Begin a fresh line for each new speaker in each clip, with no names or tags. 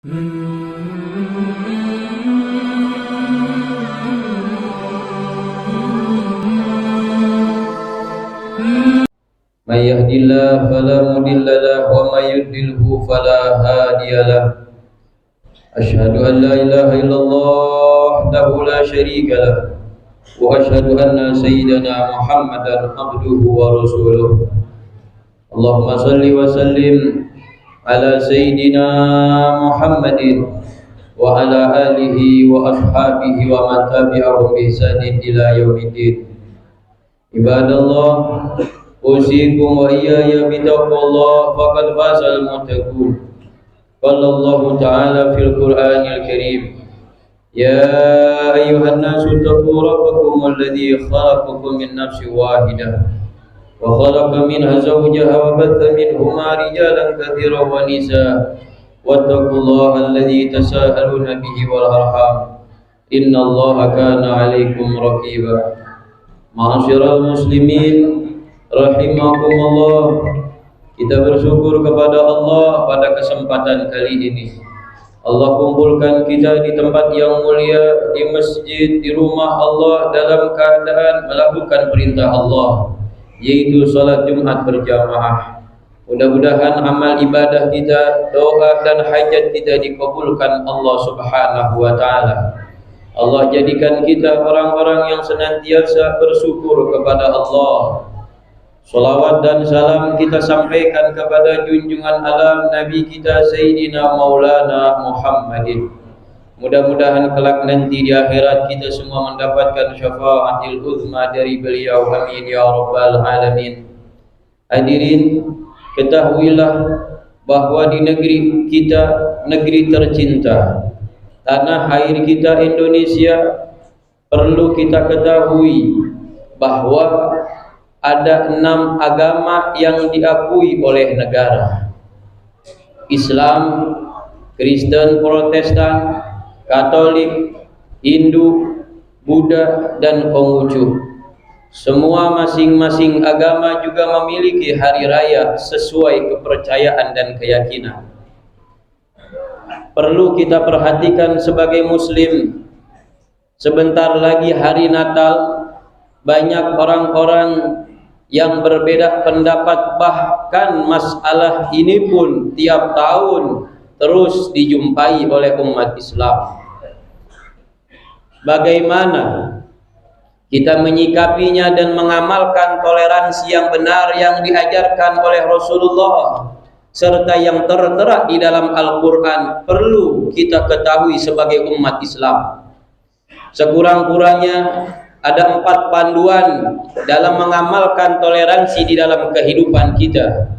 من يهد الله فلا مضل له ومن يضلل فلا هادي له. أشهد أن لا إله إلا الله وحده لا شريك له وأشهد أن سيدنا محمدا عبده ورسوله. اللهم صل وسلم على سيدنا محمد وعلى آله وأصحابه ومن تبعهم بإحسان إلى يوم الدين. عباد الله، أوصيكم وإياي بتقوى الله فقد فاز المتقون. قال الله تعالى في القرآن الكريم: يا أيها الناس اتقوا ربكم الذي خلقكم من نفس واحدة وخلق منها زوجها وبث منهما رجالا كثيرا ونساء واتقوا الله الذي تساءلون به والأرحام إن الله كان عليكم رقيبا. Ma'asyiral muslimin rahimakumullah, kita bersyukur kepada Allah pada kesempatan kali ini. Allah kumpulkan kita di tempat yang mulia, di masjid, di rumah Allah dalam keadaan melakukan perintah Allah, yaitu salat Jumat berjamaah. Mudah-mudahan amal ibadah kita, doa dan hajat kita dikabulkan Allah Subhanahu wa taala. Allah jadikan kita orang-orang yang senantiasa bersyukur kepada Allah. Salawat dan salam kita sampaikan kepada junjungan alam Nabi kita Sayyidina Maulana Muhammadin. Mudah-mudahan kelak nanti di akhirat kita semua mendapatkan syafaatil uzma dari beliau, amin ya rabbal alamin. Hadirin, ketahuilah bahwa di negeri kita, negeri tercinta, tanah air kita Indonesia, perlu kita ketahui bahwa ada 6 agama yang diakui oleh negara: Islam, Kristen, Protestan, Katolik, Hindu, Buddha, dan Konghucu. Semua masing-masing agama juga memiliki hari raya sesuai kepercayaan dan keyakinan. Perlu kita perhatikan sebagai muslim, sebentar lagi hari Natal. Banyak orang-orang yang berbeda pendapat, bahkan masalah ini pun tiap tahun terus dijumpai oleh umat Islam. Bagaimana kita menyikapinya dan mengamalkan toleransi yang benar yang diajarkan oleh Rasulullah serta yang tertera di dalam Al-Quran, perlu kita ketahui sebagai umat Islam. Sekurang-kurangnya ada 4 panduan dalam mengamalkan toleransi di dalam kehidupan kita.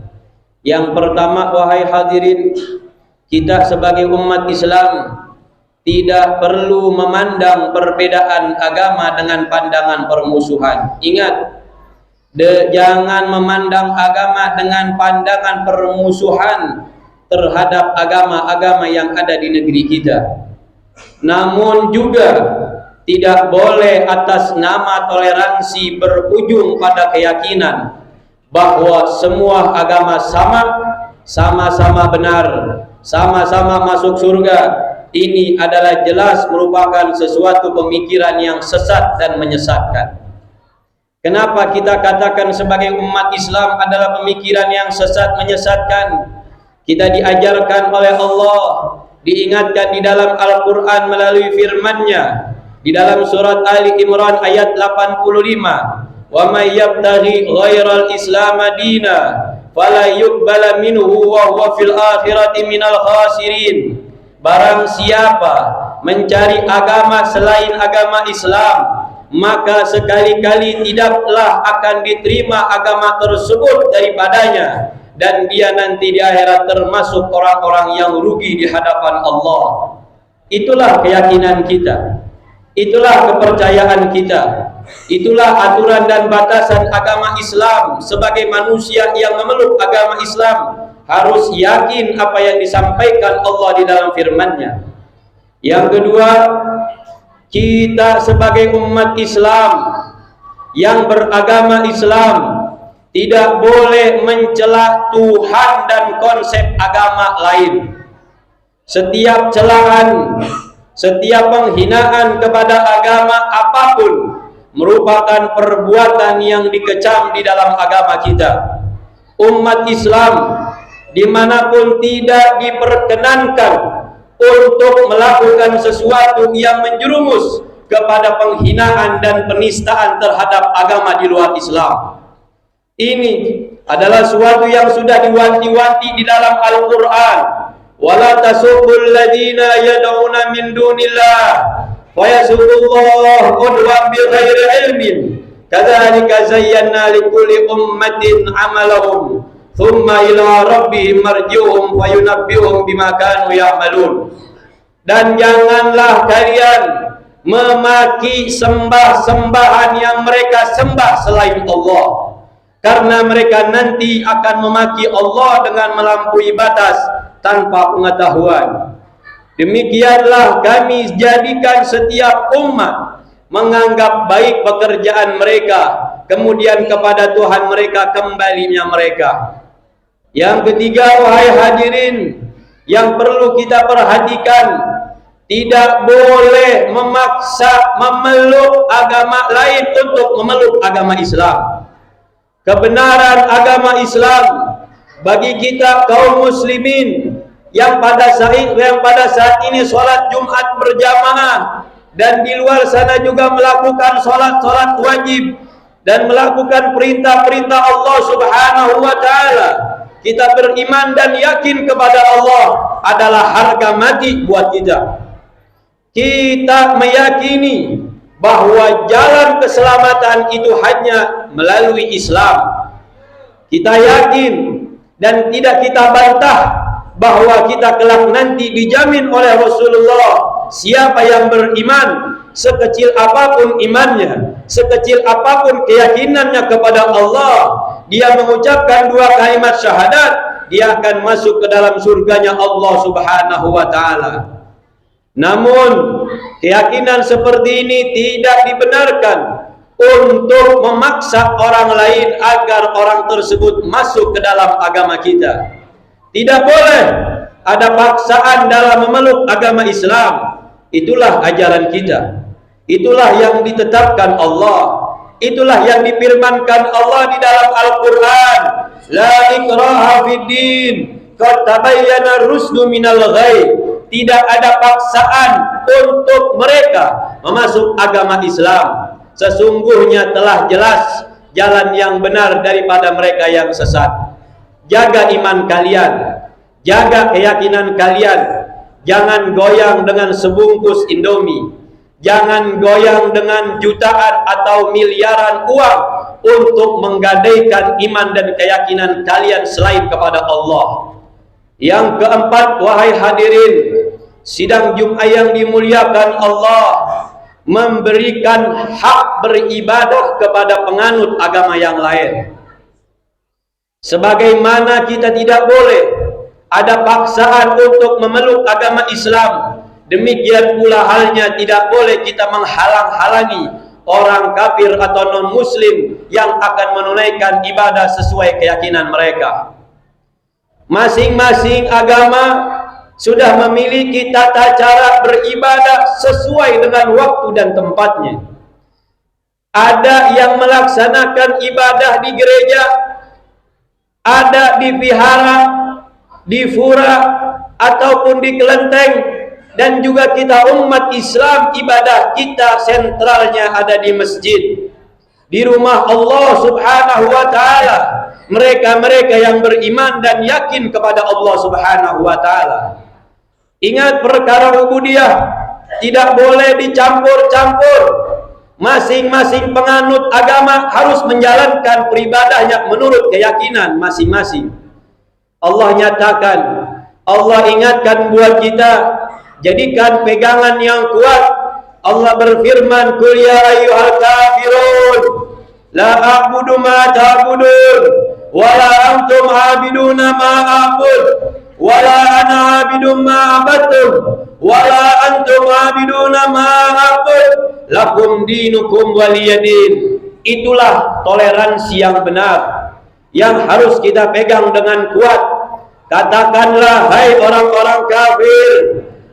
Yang pertama, wahai hadirin, kita sebagai umat Islam tidak perlu memandang perbedaan agama dengan pandangan permusuhan. Ingat, jangan memandang agama dengan pandangan permusuhan terhadap agama-agama yang ada di negeri kita. Namun juga tidak boleh atas nama toleransi berujung pada keyakinan bahwa semua agama sama-sama benar, sama-sama masuk surga. Ini adalah jelas merupakan sesuatu pemikiran yang sesat dan menyesatkan. Kenapa kita katakan sebagai umat Islam adalah pemikiran yang sesat menyesatkan? Kita diajarkan oleh Allah, diingatkan di dalam Al-Quran melalui firman-Nya di dalam surat Ali Imran ayat 85, wa may yabtaghi ghairal islam dina fala yuqbala minhu wa huwa fil akhirati minal khasirin. Barang siapa mencari agama selain agama Islam, maka sekali-kali tidaklah akan diterima agama tersebut daripadanya, dan dia nanti di akhirat termasuk orang-orang yang rugi di hadapan Allah. Itulah keyakinan kita, itulah kepercayaan kita, itulah aturan dan batasan agama Islam. Sebagai manusia yang memeluk agama Islam, harus yakin apa yang disampaikan Allah di dalam firman-Nya. Yang kedua, kita sebagai umat Islam yang beragama Islam tidak boleh mencela Tuhan dan konsep agama lain. setiap celaan, setiap penghinaan kepada agama apapun merupakan perbuatan yang dikecam di dalam agama kita. Umat Islam dimanapun tidak diperkenankan untuk melakukan sesuatu yang menjerumus kepada penghinaan dan penistaan terhadap agama di luar Islam. Ini adalah suatu yang sudah diwanti-wanti di dalam Al-Quran. Wala tasubul ladina yad'una min dunillah wa yasubullah udwan bi ghairi ilmin kadzalika zayyana likulli ummatin amalahum thumma ila rabbihim marji'uhum wa yunabbihum bima kanu ya'malun. Dan janganlah kalian memaki sembah-sembahan yang mereka sembah selain Allah, karena mereka nanti akan memaki Allah dengan melampaui batas tanpa pengetahuan. Demikianlah kami jadikan setiap umat menganggap baik pekerjaan mereka, kemudian kepada Tuhan mereka kembalinya mereka. Yang ketiga, wahai hadirin, yang perlu kita perhatikan, tidak boleh memaksa memeluk agama lain untuk memeluk agama Islam. Kebenaran agama Islam bagi kita kaum muslimin yang pada saat ini sholat Jumat berjamaah dan di luar sana juga melakukan sholat wajib dan melakukan perintah-perintah Allah Subhanahu wa Ta'ala. Kita beriman dan yakin kepada Allah adalah harga mati buat kita. Kita meyakini bahwa jalan keselamatan itu hanya melalui Islam. Kita yakin dan tidak kita bantah bahwa kita kelak nanti dijamin oleh Rasulullah, siapa yang beriman, sekecil apapun imannya, sekecil apapun keyakinannya kepada Allah, dia mengucapkan dua kalimat syahadat, dia akan masuk ke dalam surganya Allah Subhanahu wa Ta'ala. Namun keyakinan seperti ini tidak dibenarkan untuk memaksa orang lain agar orang tersebut masuk ke dalam agama kita. Tidak boleh ada paksaan dalam memeluk agama Islam. Itulah ajaran kita, itulah yang ditetapkan Allah, itulah yang difirmankan Allah di dalam Al-Quran. La ikraha fid din, qad tabayyana rusdu minal ghai. Tidak ada paksaan untuk mereka memasuk agama Islam. Sesungguhnya telah jelas jalan yang benar daripada mereka yang sesat. Jaga iman kalian, jaga keyakinan kalian. Jangan goyang dengan sebungkus Indomie, jangan goyang dengan jutaan atau miliaran uang untuk menggadaikan iman dan keyakinan kalian selain kepada Allah. Yang keempat, wahai hadirin, sidang Jumat yang dimuliakan Allah memberikan hak beribadah kepada penganut agama yang lain. Sebagaimana kita tidak boleh ada paksaan untuk memeluk agama Islam, demikian pula halnya tidak boleh kita menghalang-halangi orang kafir atau non-muslim yang akan menunaikan ibadah sesuai keyakinan mereka. Masing-masing agama sudah memiliki tata cara beribadah sesuai dengan waktu dan tempatnya. Ada yang melaksanakan ibadah di gereja, ada di vihara, di pura, ataupun di kelenteng. Dan juga kita umat Islam, ibadah kita sentralnya ada di masjid, di rumah Allah Subhanahu wa Ta'ala. Mereka-mereka yang beriman dan yakin kepada Allah Subhanahu wa Ta'ala. Ingat, perkara ubudiyah tidak boleh dicampur-campur. Masing-masing penganut agama harus menjalankan peribadahnya menurut keyakinan masing-masing. Allah nyatakan, Allah ingatkan buat kita, jadikan pegangan yang kuat. Allah berfirman, "Qul ya ayyuhal kafirun, la a'budu ma ta'budun, wa la antum 'abiduna ma a'bud, wa la ana 'abidun ma 'abadtum, wa la antum 'abiduna ma a'bud, lakum dinukum waliyadin." Itulah toleransi yang benar yang harus kita pegang dengan kuat. Katakanlah, hai orang-orang kafir,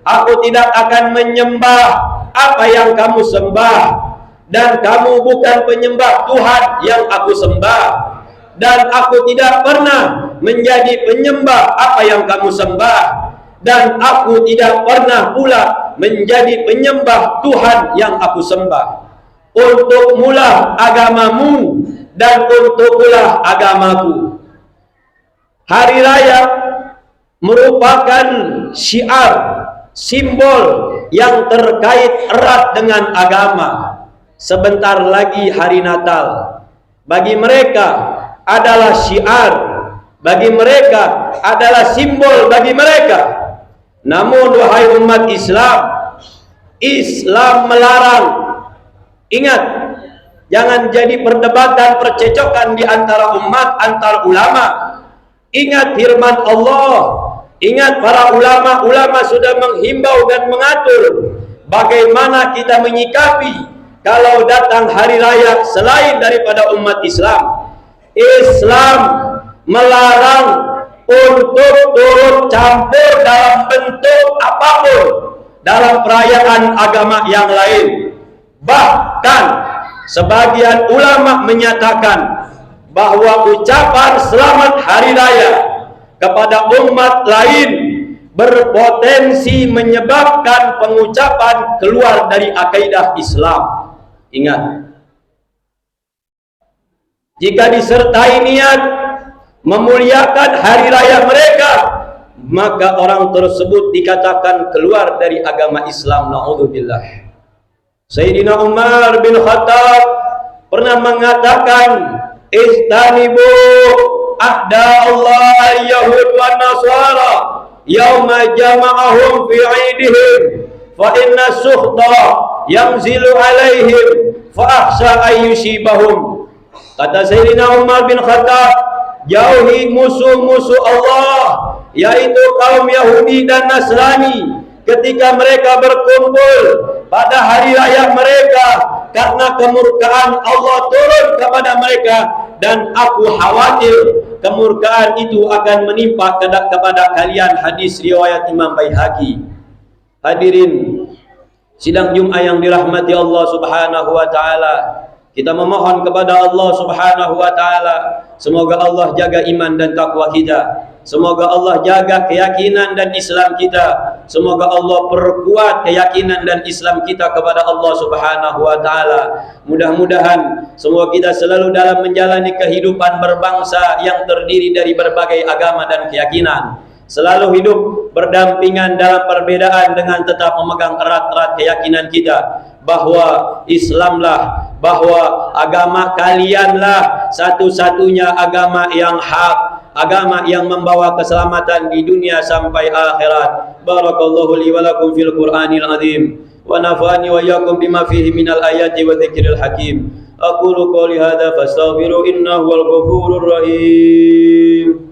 aku tidak akan menyembah apa yang kamu sembah, dan kamu bukan penyembah Tuhan yang aku sembah, dan aku tidak pernah menjadi penyembah apa yang kamu sembah, dan aku tidak pernah pula menjadi penyembah Tuhan yang aku sembah. Untuk mula agamamu dan untuk pula agamaku. Hari raya merupakan syiar, simbol yang terkait erat dengan agama. Sebentar lagi hari Natal. Bagi mereka adalah syiar, bagi mereka adalah simbol bagi mereka. Namun wahai umat Islam, Islam melarang. Ingat, jangan jadi perdebatan percecokan di antara umat, antar ulama. Ingat firman Allah, ingat para ulama-ulama sudah menghimbau dan mengatur bagaimana kita menyikapi kalau datang hari raya selain daripada umat Islam. Islam melarang untuk turut campur dalam bentuk apapun dalam perayaan agama yang lain. Bahkan sebagian ulama menyatakan bahwa ucapan selamat hari raya kepada umat lain berpotensi menyebabkan pengucapan keluar dari akidah Islam. Ingat, jika disertai niat memuliakan hari raya mereka, maka orang tersebut dikatakan keluar dari agama Islam. Na'udzubillah. Sayyidina Umar bin Khattab pernah mengatakan, istanibu ahda Allah al-Yahud wa Nasara yawma jama'ahum fi aidihim fa inna sukhta yanzilu alaihim fa akhsha ayyusibahum. Kata Sayyidina Umar bin Khattab, jauhi musuh-musuh Allah, yaitu kaum Yahudi dan Nasrani, ketika mereka berkumpul pada hari raya mereka, karena kemurkaan Allah turun kepada mereka, dan aku khawatir kemurkaan itu akan menimpa kepada kalian. Hadis riwayat Imam Baihaqi. Hadirin sidang Jumat yang dirahmati Allah Subhanahu wa taala, kita memohon kepada Allah Subhanahu wa taala, semoga Allah jaga iman dan takwa kita. Semoga Allah jaga keyakinan dan Islam kita. Semoga Allah perkuat keyakinan dan Islam kita kepada Allah Subhanahu wa taala. Mudah-mudahan semua kita selalu dalam menjalani kehidupan berbangsa yang terdiri dari berbagai agama dan keyakinan, selalu hidup berdampingan dalam perbedaan dengan tetap memegang erat-erat keyakinan kita bahwa Islamlah, bahwa agama kalianlah satu-satunya agama yang hak, agama yang membawa keselamatan di dunia sampai akhirat. Barakallahu li wa lakum fil Qur'anil azim wa nafa'ani wa iyyakum bima fihi minal ayati wa dzikril hakim. Aqulu qouli hadza fastaghfiru innahu wal ghafurur rahim.